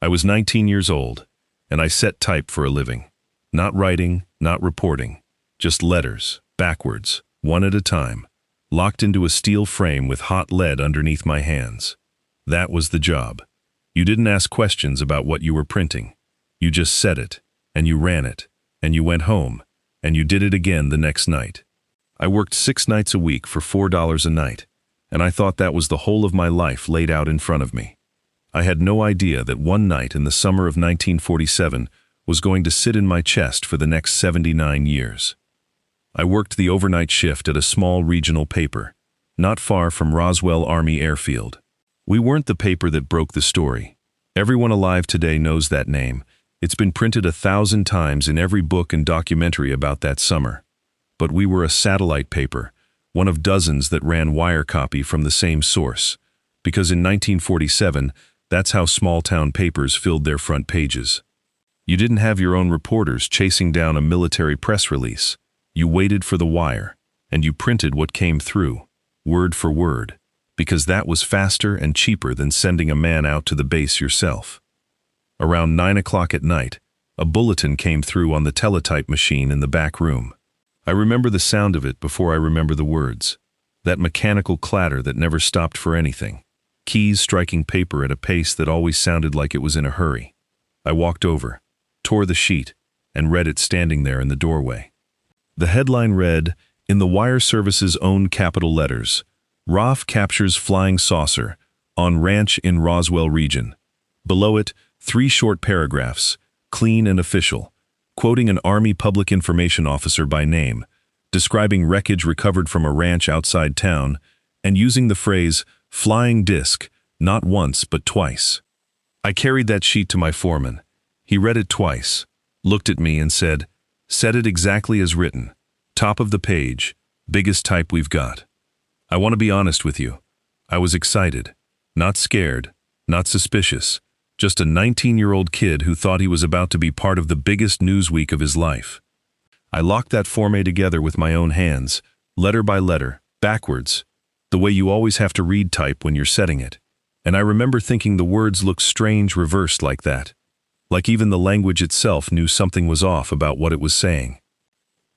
I was 19 years old, and I set type for a living. Not writing, not reporting, just letters, backwards, one at a time, locked into a steel frame with hot lead underneath my hands. That was the job. You didn't ask questions about what you were printing. You just said it, and you ran it, and you went home, and you did it again the next night. I worked 6 nights a week for $4 a night, and I thought that was the whole of my life laid out in front of me. I had no idea that one night in the summer of 1947 was going to sit in my chest for the next 79 years. I worked the overnight shift at a small regional paper, not far from Roswell Army Airfield. We weren't the paper that broke the story. Everyone alive today knows that name. It's been printed 1,000 times in every book and documentary about that summer. But we were a satellite paper, one of dozens that ran wire copy from the same source, because in 1947, that's how small-town papers filled their front pages. You didn't have your own reporters chasing down a military press release. You waited for the wire, and you printed what came through, word for word, because that was faster and cheaper than sending a man out to the base yourself. Around 9 o'clock at night, a bulletin came through on the teletype machine in the back room. I remember the sound of it before I remember the words. That mechanical clatter that never stopped for anything. Keys striking paper at a pace that always sounded like it was in a hurry. I walked over, tore the sheet, and read it standing there in the doorway. The headline read, in the wire service's own capital letters, RAAF Captures Flying Saucer on Ranch in Roswell region. Below it, 3 short paragraphs, clean and official, quoting an Army public information officer by name, describing wreckage recovered from a ranch outside town, and using the phrase, flying disc, not once but twice. I carried that sheet to my foreman. He read it twice, looked at me and said it exactly as written, top of the page, biggest type we've got. I want to be honest with you. I was excited, not scared, not suspicious, just a 19-year-old kid who thought he was about to be part of the biggest news week of his life. I locked that forme together with my own hands, letter by letter, backwards, the way you always have to read type when you're setting it. And I remember thinking the words looked strange reversed like that. Like even the language itself knew something was off about what it was saying.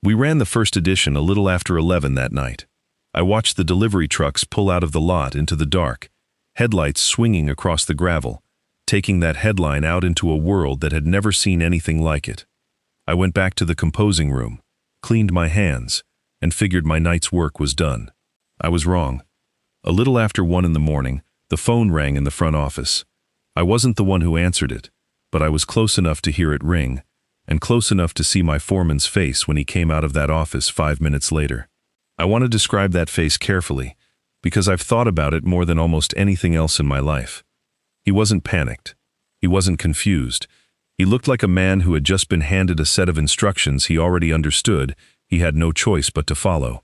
We ran the first edition a little after 11 that night. I watched the delivery trucks pull out of the lot into the dark, headlights swinging across the gravel, taking that headline out into a world that had never seen anything like it. I went back to the composing room, cleaned my hands, and figured my night's work was done. I was wrong. A little after 1 in the morning, the phone rang in the front office. I wasn't the one who answered it, but I was close enough to hear it ring, and close enough to see my foreman's face when he came out of that office 5 minutes later. I want to describe that face carefully, because I've thought about it more than almost anything else in my life. He wasn't panicked. He wasn't confused. He looked like a man who had just been handed a set of instructions he already understood he had no choice but to follow,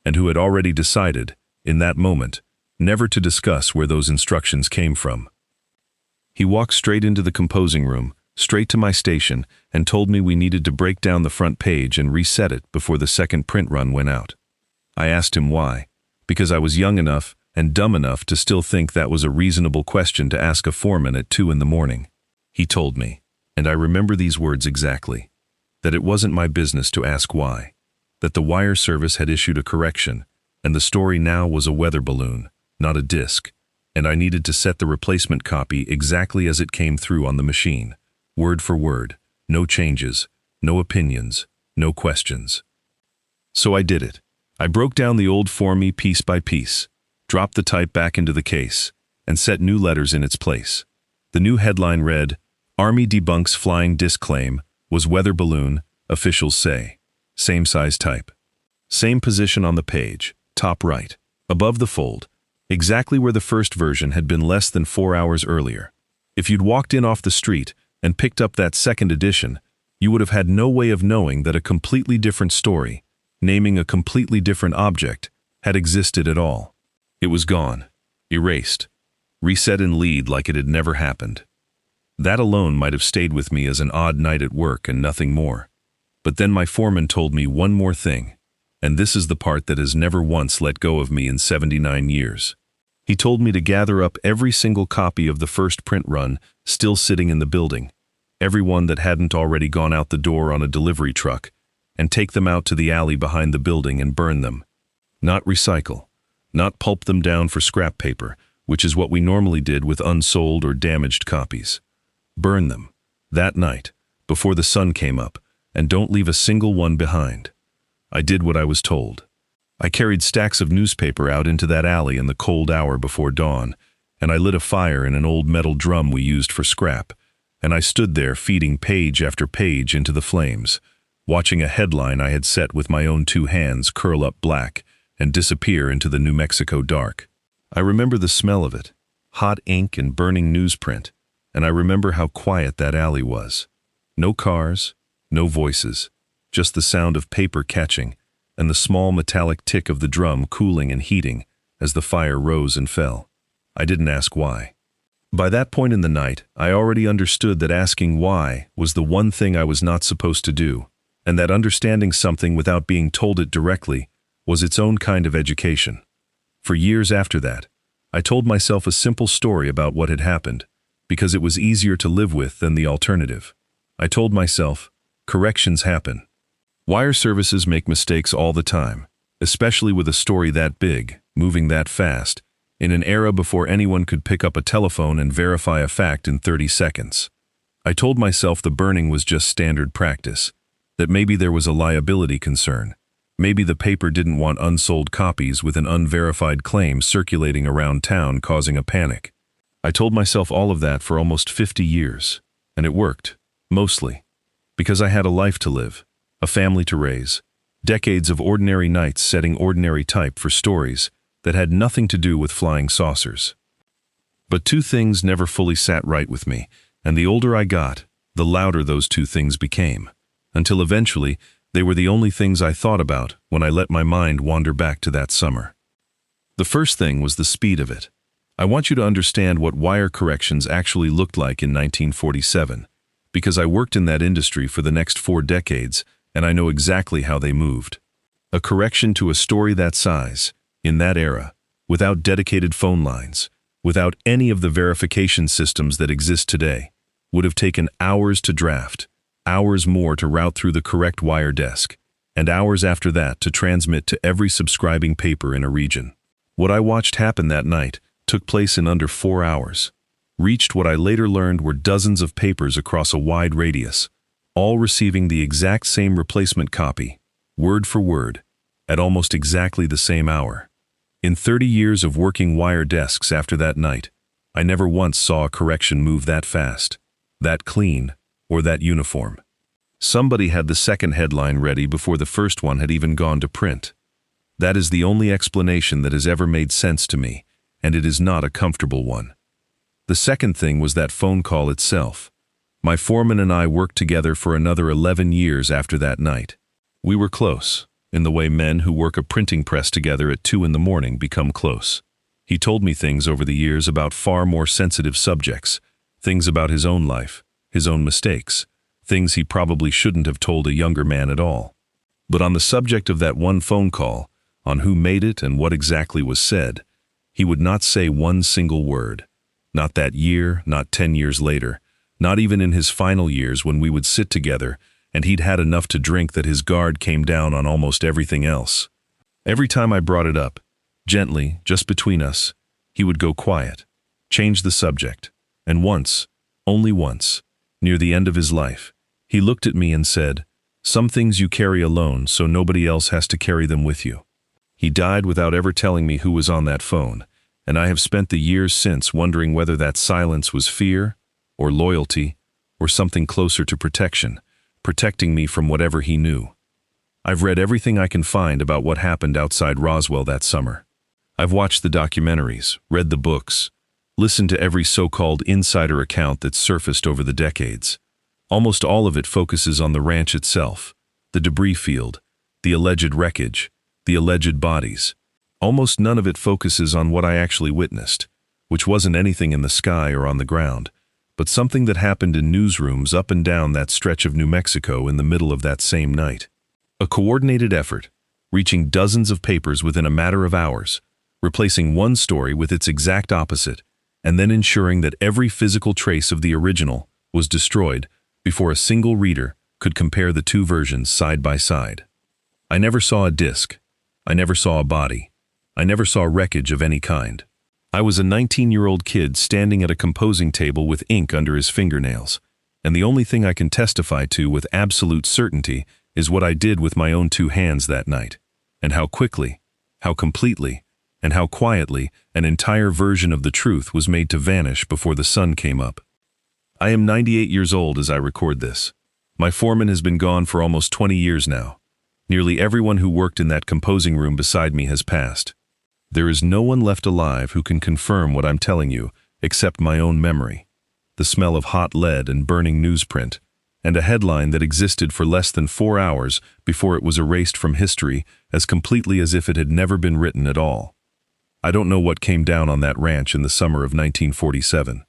and who had already decided, in that moment, never to discuss where those instructions came from. He walked straight into the composing room, straight to my station, and told me we needed to break down the front page and reset it before the second print run went out. I asked him why, because I was young enough and dumb enough to still think that was a reasonable question to ask a foreman at 2 in the morning. He told me, and I remember these words exactly, that it wasn't my business to ask why, that the wire service had issued a correction, and the story now was a weather balloon, not a disc, and I needed to set the replacement copy exactly as it came through on the machine, word for word, no changes, no opinions, no questions. So I did it. I broke down the old forme piece by piece, dropped the type back into the case, and set new letters in its place. The new headline read, Army debunks flying disc claim, was weather balloon, officials say. Same size type. Same position on the page, top right, above the fold, exactly where the first version had been less than 4 hours earlier. If you'd walked in off the street and picked up that second edition, you would have had no way of knowing that a completely different story, naming a completely different object, had existed at all. It was gone, erased, reset in lead like it had never happened. That alone might have stayed with me as an odd night at work and nothing more. But then my foreman told me one more thing, and this is the part that has never once let go of me in 79 years. He told me to gather up every single copy of the first print run still sitting in the building, every one that hadn't already gone out the door on a delivery truck, and take them out to the alley behind the building and burn them. Not recycle, not pulp them down for scrap paper, which is what we normally did with unsold or damaged copies. Burn them, that night, before the sun came up, and don't leave a single one behind. I did what I was told. I carried stacks of newspaper out into that alley in the cold hour before dawn, and I lit a fire in an old metal drum we used for scrap, and I stood there feeding page after page into the flames, watching a headline I had set with my own 2 hands curl up black and disappear into the New Mexico dark. I remember the smell of it, hot ink and burning newsprint, and I remember how quiet that alley was. No cars, no voices, just the sound of paper catching and the small metallic tick of the drum cooling and heating as the fire rose and fell. I didn't ask why. By that point in the night, I already understood that asking why was the one thing I was not supposed to do, and that understanding something without being told it directly was its own kind of education. For years after that, I told myself a simple story about what had happened, because it was easier to live with than the alternative. I told myself, corrections happen. Wire services make mistakes all the time, especially with a story that big, moving that fast, in an era before anyone could pick up a telephone and verify a fact in 30 seconds. I told myself the burning was just standard practice, that maybe there was a liability concern. Maybe the paper didn't want unsold copies with an unverified claim circulating around town causing a panic. I told myself all of that for almost 50 years, and it worked, mostly, because I had a life to live, a family to raise, decades of ordinary nights setting ordinary type for stories that had nothing to do with flying saucers. But 2 things never fully sat right with me, and the older I got, the louder those 2 things became, until eventually they were the only things I thought about when I let my mind wander back to that summer. The first thing was the speed of it. I want you to understand what wire corrections actually looked like in 1947, because I worked in that industry for the next 4 decades, and I know exactly how they moved. A correction to a story that size, in that era, without dedicated phone lines, without any of the verification systems that exist today, would have taken hours to draft, hours more to route through the correct wire desk, and hours after that to transmit to every subscribing paper in a region. What I watched happen that night took place in under 4 hours, reached what I later learned were dozens of papers across a wide radius, all receiving the exact same replacement copy, word for word, at almost exactly the same hour. In 30 years of working wire desks after that night, I never once saw a correction move that fast, that clean, or that uniform. Somebody had the second headline ready before the first one had even gone to print. That is the only explanation that has ever made sense to me, and it is not a comfortable one. The second thing was that phone call itself. My foreman and I worked together for another 11 years after that night. We were close, in the way men who work a printing press together at 2 in the morning become close. He told me things over the years about far more sensitive subjects, things about his own life, his own mistakes, things he probably shouldn't have told a younger man at all. But on the subject of that one phone call, on who made it and what exactly was said, he would not say one single word. Not that year, not 10 years later, not even in his final years when we would sit together and he'd had enough to drink that his guard came down on almost everything else. Every time I brought it up, gently, just between us, he would go quiet, change the subject, and once, only once, near the end of his life, he looked at me and said, "Some things you carry alone so nobody else has to carry them with you." He died without ever telling me who was on that phone, and I have spent the years since wondering whether that silence was fear, or loyalty, or something closer to protection, protecting me from whatever he knew. I've read everything I can find about what happened outside Roswell that summer. I've watched the documentaries, read the books, listened to every so-called insider account that's surfaced over the decades. Almost all of it focuses on the ranch itself, the debris field, the alleged wreckage, the alleged bodies. Almost none of it focuses on what I actually witnessed, which wasn't anything in the sky or on the ground, but something that happened in newsrooms up and down that stretch of New Mexico in the middle of that same night. A coordinated effort, reaching dozens of papers within a matter of hours, replacing one story with its exact opposite, and then ensuring that every physical trace of the original was destroyed before a single reader could compare the two versions side by side. I never saw a disc. I never saw a body. I never saw wreckage of any kind. I was a 19-year-old kid standing at a composing table with ink under his fingernails, and the only thing I can testify to with absolute certainty is what I did with my own two hands that night, and how quickly, how completely, and how quietly an entire version of the truth was made to vanish before the sun came up. I am 98 years old as I record this. My foreman has been gone for almost 20 years now. Nearly everyone who worked in that composing room beside me has passed. There is no one left alive who can confirm what I'm telling you except my own memory, the smell of hot lead and burning newsprint, and a headline that existed for less than 4 hours before it was erased from history as completely as if it had never been written at all. I don't know what came down on that ranch in the summer of 1947.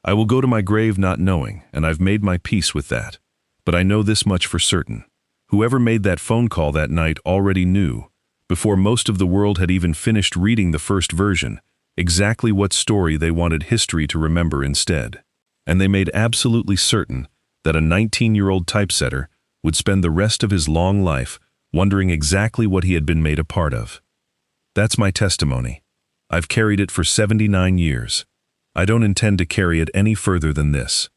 I will go to my grave not knowing, and I've made my peace with that. But I know this much for certain. Whoever made that phone call that night already knew, before most of the world had even finished reading the first version, exactly what story they wanted history to remember instead. And they made absolutely certain that a 19-year-old typesetter would spend the rest of his long life wondering exactly what he had been made a part of. That's my testimony. I've carried it for 79 years. I don't intend to carry it any further than this.